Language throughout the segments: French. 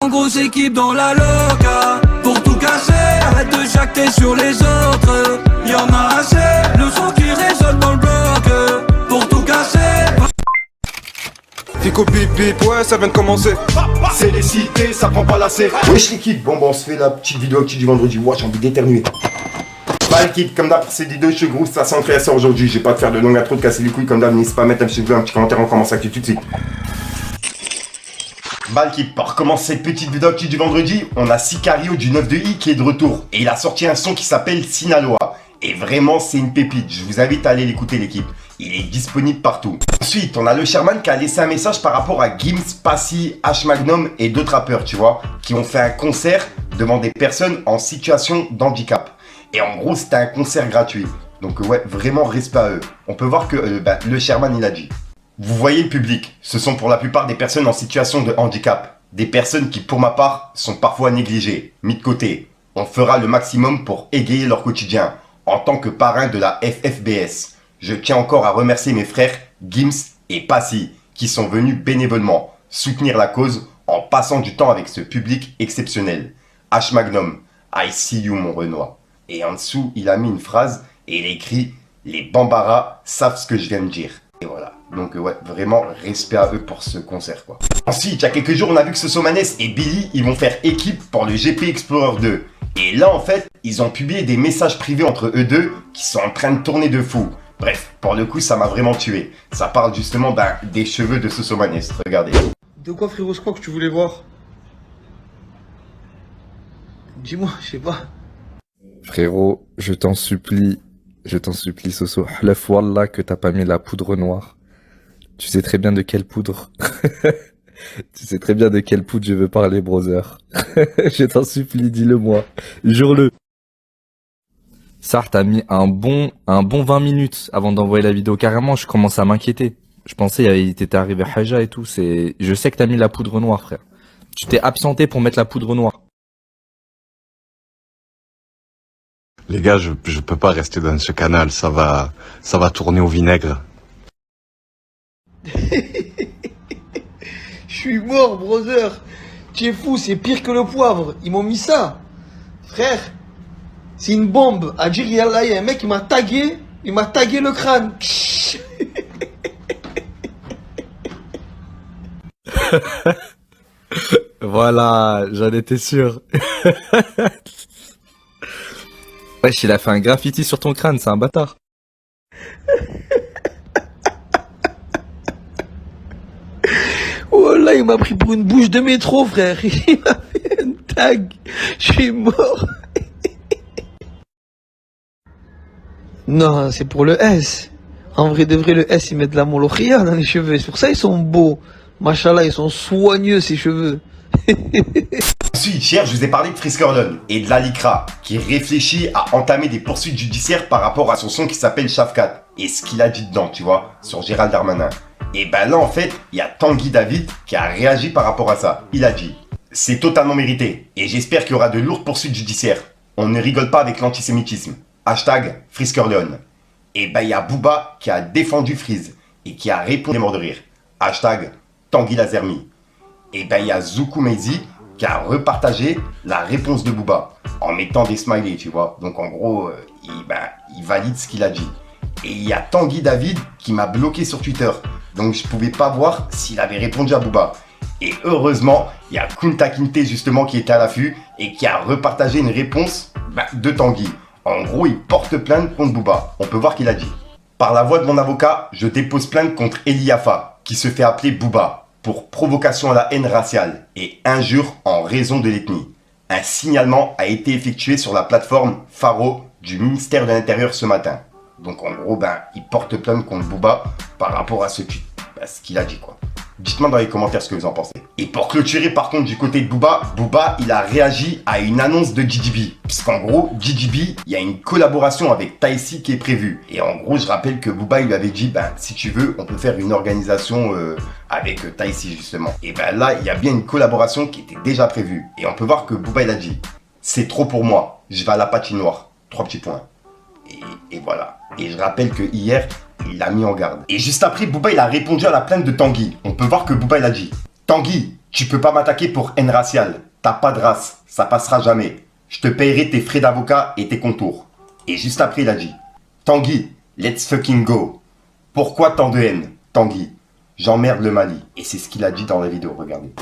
Grosse équipe dans la loca, pour tout casser, arrête de jacter sur les autres. Y'en a assez, le son qui résonne dans le bloc, pour tout casser. Fico bip bip, ouais ça vient de commencer. C'est les cités, ça prend pas la C. Wesh l'équipe, bon on se fait la petite vidéo active du vendredi. Wesh, j'ai envie d'éternuer. Bah l'équipe, comme d'hab pour ces vidéos, je suis gros, ça centré à ça aujourd'hui. J'ai pas de faire de longue intro, de casser les couilles comme d'hab. N'hésitez pas à mettre un petit commentaire, on commence active tout de suite. Bah l'équipe, pour commencer cette petite vidéo active du vendredi, on a Sicario du 9-2i qui est de retour. Et il a sorti un son qui s'appelle Sinaloa. Et vraiment c'est une pépite, je vous invite à aller l'écouter l'équipe. Il est disponible partout. Ensuite, on a le Sherman qui a laissé un message par rapport à Gims, Passy, H Magnum et d'autres rappeurs, tu vois, qui ont fait un concert devant des personnes en situation d'handicap. Et en gros, c'était un concert gratuit. Donc ouais, vraiment respect à eux. On peut voir que le Sherman, il a dit. Vous voyez le public, ce sont pour la plupart des personnes en situation de handicap. Des personnes qui, pour ma part, sont parfois négligées, mis de côté. On fera le maximum pour égayer leur quotidien, en tant que parrain de la FFBS. Je tiens encore à remercier mes frères Gims et Passy qui sont venus bénévolement soutenir la cause en passant du temps avec ce public exceptionnel. H Magnum, I see you mon Renoir. Et en dessous, il a mis une phrase et il a écrit « Les Bambara savent ce que je viens de dire ». Et voilà. Donc ouais, vraiment respect à eux pour ce concert quoi. Ensuite, il y a quelques jours, on a vu que Sosomanes et Billy, ils vont faire équipe pour le GP Explorer 2. Et là en fait, ils ont publié des messages privés entre eux deux qui sont en train de tourner de fou. Bref, pour le coup, ça m'a vraiment tué. Ça parle justement des cheveux de Sosomanes. Regardez. De quoi, frérot, c'est quoi que tu voulais voir? Dis-moi, je sais pas. Frérot, je t'en supplie, Soso, halaf wallah que t'as pas mis la poudre noire. Tu sais très bien de quelle poudre. Tu sais très bien de quelle poudre je veux parler, brother. Je t'en supplie, dis-le-moi. Jure-le. Sarr, t'as mis un bon 20 minutes avant d'envoyer la vidéo. Carrément, je commence à m'inquiéter. Je pensais il t'était arrivé Haja et tout. Je sais que t'as mis la poudre noire, frère. Tu t'es absenté pour mettre la poudre noire. Les gars, je peux pas rester dans ce canal, ça va tourner au vinaigre. Je suis mort, brother. Tu es fou, c'est pire que le poivre. Ils m'ont mis ça. Frère, c'est une bombe. À dire, il y a un mec qui m'a tagué. Il m'a tagué le crâne. Voilà, j'en étais sûr. Wesh, il a fait un graffiti sur ton crâne, c'est un bâtard. Oh là, il m'a pris pour une bouche de métro, frère. Il m'a fait un tag. Je suis mort. Non, c'est pour le S. En vrai de vrai, le S, il met de la molokhia dans les cheveux. C'est pour ça ils sont beaux. Machallah, ils sont soigneux, ces cheveux. Ensuite, hier, je vous ai parlé de Frisk Orlon et de l'Alikra qui réfléchit à entamer des poursuites judiciaires par rapport à son son qui s'appelle Shafkat. Et ce qu'il a dit dedans, tu vois, sur Gérald Darmanin. Et ben là, en fait, il y a Tanguy David qui a réagi par rapport à ça. Il a dit « C'est totalement mérité et j'espère qu'il y aura de lourdes poursuites judiciaires. On ne rigole pas avec l'antisémitisme. Hashtag Frisk Orlon. » Et ben il y a Booba qui a défendu Freeze et qui a répondu mort de rire. Hashtag Tanguy Lazermi. Et ben il y a Zoukou Meizi qui a repartagé la réponse de Booba en mettant des smileys, tu vois. Donc en gros, il valide ce qu'il a dit. Et il y a Tanguy David qui m'a bloqué sur Twitter. Donc je pouvais pas voir s'il avait répondu à Booba. Et heureusement, il y a Kunta Kinte justement qui était à l'affût et qui a repartagé une réponse de Tanguy. En gros, il porte plainte contre Booba. On peut voir qu'il a dit. Par la voix de mon avocat, je dépose plainte contre Eliafa, qui se fait appeler Booba, pour provocation à la haine raciale et injure en raison de l'ethnie. Un signalement a été effectué sur la plateforme Faro du ministère de l'Intérieur ce matin. Donc en gros, il porte plainte contre Booba par rapport à ce qu'il a dit quoi. Dites-moi dans les commentaires ce que vous en pensez. Et pour clôturer par contre du côté de Booba, il a réagi à une annonce de GGB. Puisqu'en gros, GGB, il y a une collaboration avec Taïsi qui est prévue. Et en gros, je rappelle que Booba, il lui avait dit, si tu veux, on peut faire une organisation avec Taïsi justement. Et là, il y a bien une collaboration qui était déjà prévue. Et on peut voir que Booba, il a dit, c'est trop pour moi, je vais à la patinoire. 3 petits points. Et voilà. Et je rappelle que hier, il l'a mis en garde. Et juste après, Booba, il a répondu à la plainte de Tanguy. On peut voir que Booba, il a dit « Tanguy, Tu peux pas m'attaquer pour haine raciale. T'as pas de race, ça passera jamais. Je te payerai tes frais d'avocat et tes contours. Et juste après, il a dit Tanguy, let's fucking go. Pourquoi tant de haine, Tanguy? J'emmerde le Mali. Et c'est ce qu'il a dit dans la vidéo, regardez.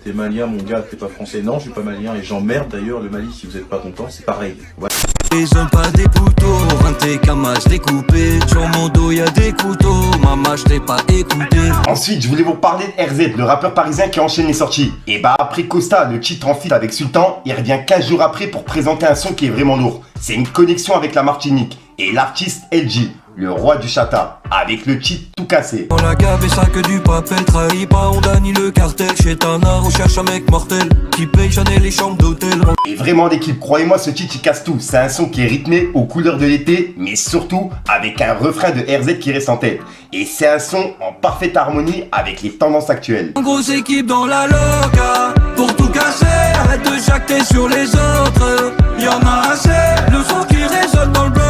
T'es malien, mon gars, t'es pas français. Non, je suis pas malien et j'emmerde d'ailleurs le Mali. Si vous êtes pas content, c'est pareil. Ouais. Ils ont pas des couteaux, rentré camache découpé. Sur mon dos y'a des couteaux, maman je t'ai pas écouté. Ensuite, je voulais vous parler de RZ, le rappeur parisien qui enchaîne les sorties. Et bah après Costa, le titre en fil avec Sultan, il revient 15 jours après pour présenter un son qui est vraiment lourd. C'est une connexion avec la Martinique. Et l'artiste LG, le roi du chata, avec le titre tout cassé. On l'a gavé ça que du papel, trahit pas Honda ni le cartel. Chez Tana, on cherche un mec mortel, qui paye Chanel les chambres d'hôtel. Et vraiment l'équipe, croyez-moi, ce titre il casse tout. C'est un son qui est rythmé aux couleurs de l'été, mais surtout avec un refrain de RZ qui reste en tête. Et c'est un son en parfaite harmonie avec les tendances actuelles. Grosse équipe dans la loca, pour tout casser, arrête de jacter sur les autres. Y'en a assez, le son qui résonne dans le bloc,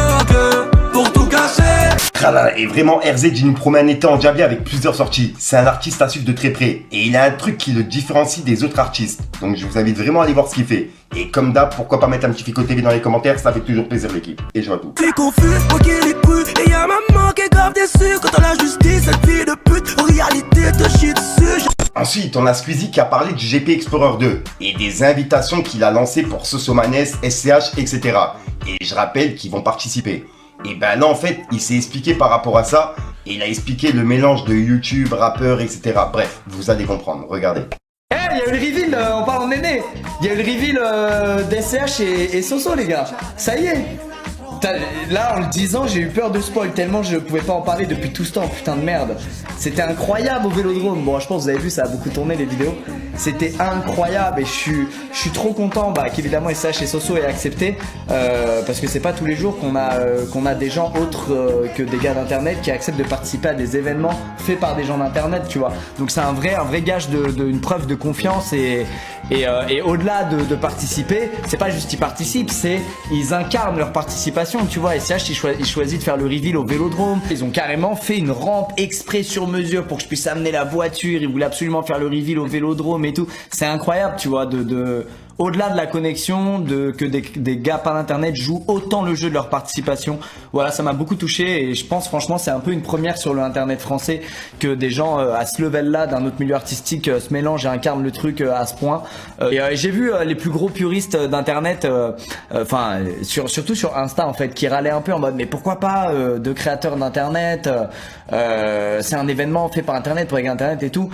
pour tout casser. Et vraiment RZ il nous promet un été endiablé avec plusieurs sorties. C'est un artiste à suivre de très près. Et il a un truc qui le différencie des autres artistes. Donc je vous invite vraiment à aller voir ce qu'il fait. Et comme d'hab, pourquoi pas mettre un petit Fico TV dans les commentaires, ça fait toujours plaisir l'équipe. Et je vois tout. Je suis confus, moi qui l'ai cru. Et y'a maman qui est grave déçue. Quand on la justice, cette fille de pute, en réalité te chie dessus. Ensuite, on a Squeezie qui a parlé du GP Explorer 2 et des invitations qu'il a lancées pour Sosomanes, SCH, etc. Et je rappelle qu'ils vont participer. Et ben là en fait, il s'est expliqué par rapport à ça. Et il a expliqué le mélange de YouTube, rappeur, etc. Bref, vous allez comprendre, regardez. Eh, il y a eu le reveal, on parle en aîné. Il y a eu le reveal d'SCH et Soso, les gars. Ça y est. Là, en le disant, j'ai eu peur de spoil tellement je pouvais pas en parler depuis tout ce temps. Putain de merde. C'était incroyable au Vélodrome. Bon, je pense que vous avez vu, ça a beaucoup tourné les vidéos. C'était incroyable et je suis trop content qu'évidemment SCH et Soso aient accepté parce que c'est pas tous les jours qu'on a des gens autres que des gars d'internet qui acceptent de participer à des événements faits par des gens d'internet, tu vois. Donc c'est un vrai gage une preuve de confiance et au-delà de participer, c'est pas juste ils participent, c'est ils incarnent leur participation, tu vois. SCH ils choisissent de faire le reveal au Vélodrome. Ils ont carrément fait une rampe exprès sur mesure pour que je puisse amener la voiture. Ils voulaient absolument faire le reveal au Vélodrome et tout. C'est incroyable, tu vois, au-delà de la connexion, que des gars par internet jouent autant le jeu de leur participation. Voilà, ça m'a beaucoup touché et je pense franchement c'est un peu une première sur le internet français que des gens à ce level-là d'un autre milieu artistique se mélangent et incarnent le truc à ce point. Et j'ai vu les plus gros puristes d'internet, surtout sur Insta en fait, qui râlaient un peu en mode mais pourquoi pas de créateurs d'internet, c'est un événement fait par internet pour avec internet et tout.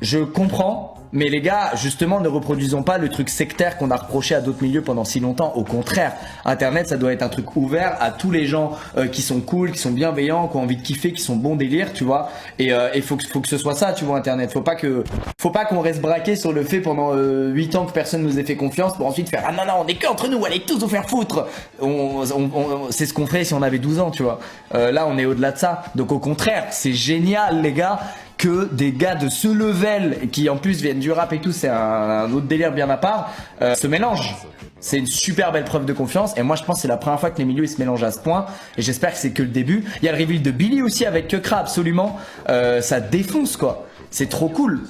Je comprends. Mais les gars, justement, ne reproduisons pas le truc sectaire qu'on a reproché à d'autres milieux pendant si longtemps. Au contraire, Internet, ça doit être un truc ouvert à tous les gens qui sont cool, qui sont bienveillants, qui ont envie de kiffer, qui sont bons délire, tu vois. Et faut que ce soit ça, tu vois, Internet. Faut pas qu'on reste braqué sur le fait pendant 8 ans que personne nous ait fait confiance pour ensuite faire ah non, on est que entre nous, allez tous nous faire foutre. C'est ce qu'on ferait si on avait 12 ans, tu vois. Là, on est au-delà de ça. Donc au contraire, c'est génial, les gars, que des gars de ce level qui en plus viennent du rap et tout, c'est un autre délire bien à part, se mélangent. C'est une super belle preuve de confiance et moi je pense que c'est la première fois que les milieux ils se mélangent à ce point et j'espère que c'est que le début. Il y a le reveal de Billy aussi avec Kekra, absolument, ça défonce quoi, c'est trop cool.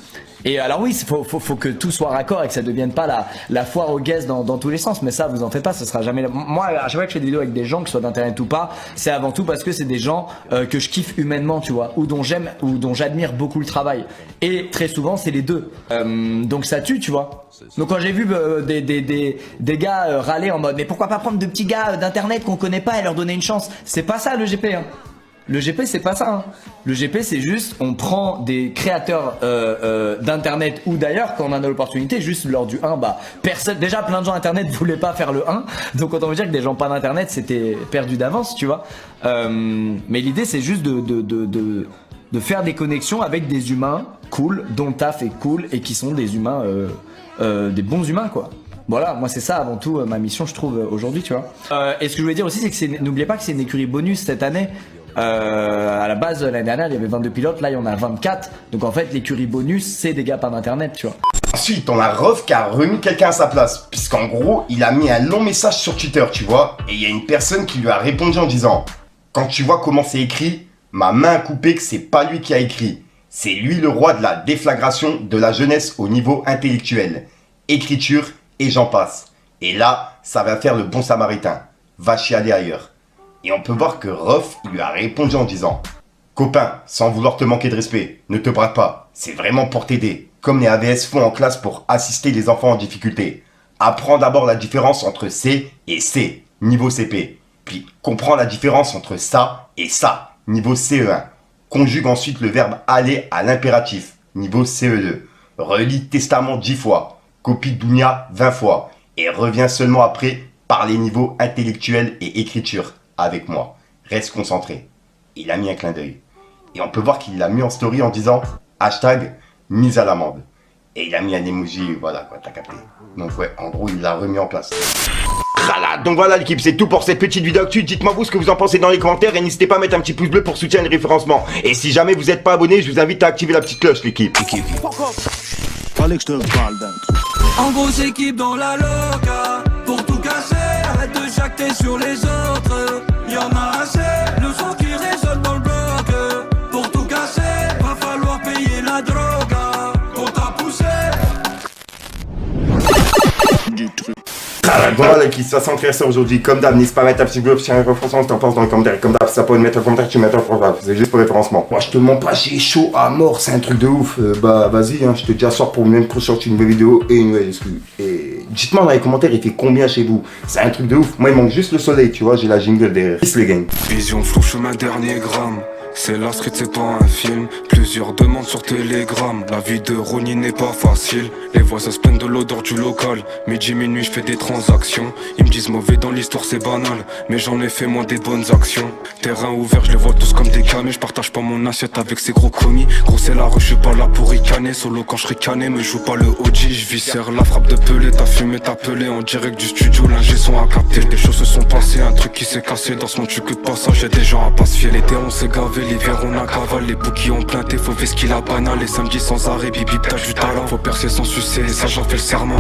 Et alors oui, faut que tout soit raccord et que ça devienne pas la foire aux guests dans tous les sens. Mais ça, vous en faites pas, ce sera jamais. Moi, à chaque fois que je fais des vidéos avec des gens, que ce soit d'internet ou pas, c'est avant tout parce que c'est des gens que je kiffe humainement, tu vois, ou dont j'aime, ou dont j'admire beaucoup le travail. Et très souvent, c'est les deux. Donc ça tue, tu vois. Donc quand j'ai vu des gars râler en mode mais pourquoi pas prendre de petits gars d'internet qu'on connaît pas et leur donner une chance, c'est pas ça le GP, hein. Le GP c'est pas ça, hein. Le GP c'est juste on prend des créateurs d'internet ou d'ailleurs quand on a l'opportunité juste lors du 1 personne, déjà plein de gens internet voulaient pas faire le 1, donc autant vous dire que des gens pas d'internet c'était perdu d'avance, tu vois. Mais l'idée c'est juste de faire des connexions avec des humains cool, dont le taf est cool et qui sont des humains des bons humains quoi. Voilà, moi c'est ça avant tout ma mission je trouve aujourd'hui, tu vois. Et ce que je voulais dire aussi c'est que n'oubliez pas que c'est une écurie bonus cette année. À la base l'année dernière il y avait 22 pilotes, là il y en a 24. Donc en fait l'écurie bonus c'est des gars par internet, tu vois. Ensuite on a Rof qui a remis quelqu'un à sa place. Puisqu'en gros il a mis un long message sur Twitter, tu vois. Et il y a une personne qui lui a répondu en disant quand tu vois comment c'est écrit, ma main a coupé que c'est pas lui qui a écrit. C'est lui le roi de la déflagration de la jeunesse au niveau intellectuel, écriture et j'en passe. Et là, ça va faire le bon samaritain. Va chialer ailleurs. Et on peut voir que Ruff lui a répondu en disant « Copain, sans vouloir te manquer de respect, ne te braque pas, c'est vraiment pour t'aider. Comme les AVS font en classe pour assister les enfants en difficulté. Apprends d'abord la différence entre C et C, niveau CP. Puis comprends la différence entre ça et ça, niveau CE1. Conjugue ensuite le verbe aller à l'impératif, niveau CE2. Relis Testament 10 fois, copie Dounia 20 fois. Et reviens seulement après par les niveaux intellectuels et écriture avec moi. Reste concentré. » Il a mis un clin d'œil. Et on peut voir qu'il l'a mis en story en disant hashtag mise à l'amende. Et il a mis un emoji, voilà quoi, t'as capté. Donc ouais, en gros, il l'a remis en place. Voilà, donc voilà l'équipe, c'est tout pour cette petite vidéo actu. Dites-moi vous ce que vous en pensez dans les commentaires et n'hésitez pas à mettre un petit pouce bleu pour soutenir le référencement. Et si jamais vous n'êtes pas abonné, je vous invite à activer la petite cloche l'équipe. En grosse équipe dans la loca, pour tout casser, arrête de jacter sur les autres. Y'en a assez, le son qui résonne dans le bloc. Pour tout casser, va falloir payer la droga. On t'a poussé. Voilà l'équipe, 60 ça aujourd'hui. Comme d'hab, n'hésite pas à mettre un petit bleu sur un référencement, t'en penses dans les commentaires. Comme d'hab, si ça peut mettre un commentaire, tu mets un commentaire. C'est juste pour référencement. Moi je te mens pas, j'ai chaud à mort, c'est un truc de ouf. Bah vas-y, hein, je te dis à soir pour une prochaine une nouvelle vidéo et une nouvelle excuse. Et dites-moi dans les commentaires, il fait combien chez vous? C'est un truc de ouf. Moi il manque juste le soleil, tu vois, j'ai la jingle derrière. Peace les gang. Vision flou, chemin dernier gramme. C'est la street, c'est pas un film. Plusieurs demandes sur Telegram. La vie de Ronnie n'est pas facile. Les voisins se plaignent de l'odeur du local. Midi, minuit, je fais des transactions. Ils me disent mauvais dans l'histoire, c'est banal. Mais j'en ai fait moins des bonnes actions. Terrain ouvert, je les vois tous comme des camés. Je partage pas mon assiette avec ces gros commis. Gros, c'est la rue, je suis pas là pour ricaner. Solo quand je ricané, me joue pas le OG. Je viscère la frappe de Pelé. T'as fumé, t'as pelé en direct du studio. L'ingé son à capter. Des choses se sont passées, un truc qui s'est cassé. Dans ce monde, tu que de passage, y'a des gens à pas se fier. L'été, on s'est gavé. L'hiver on a cavale, les bouquets ont planté, faut vesquiller la banale. Les samedis sans arrêt, bip bip t'as du talent. Faut percer sans sucer, ça j'en fais le serment.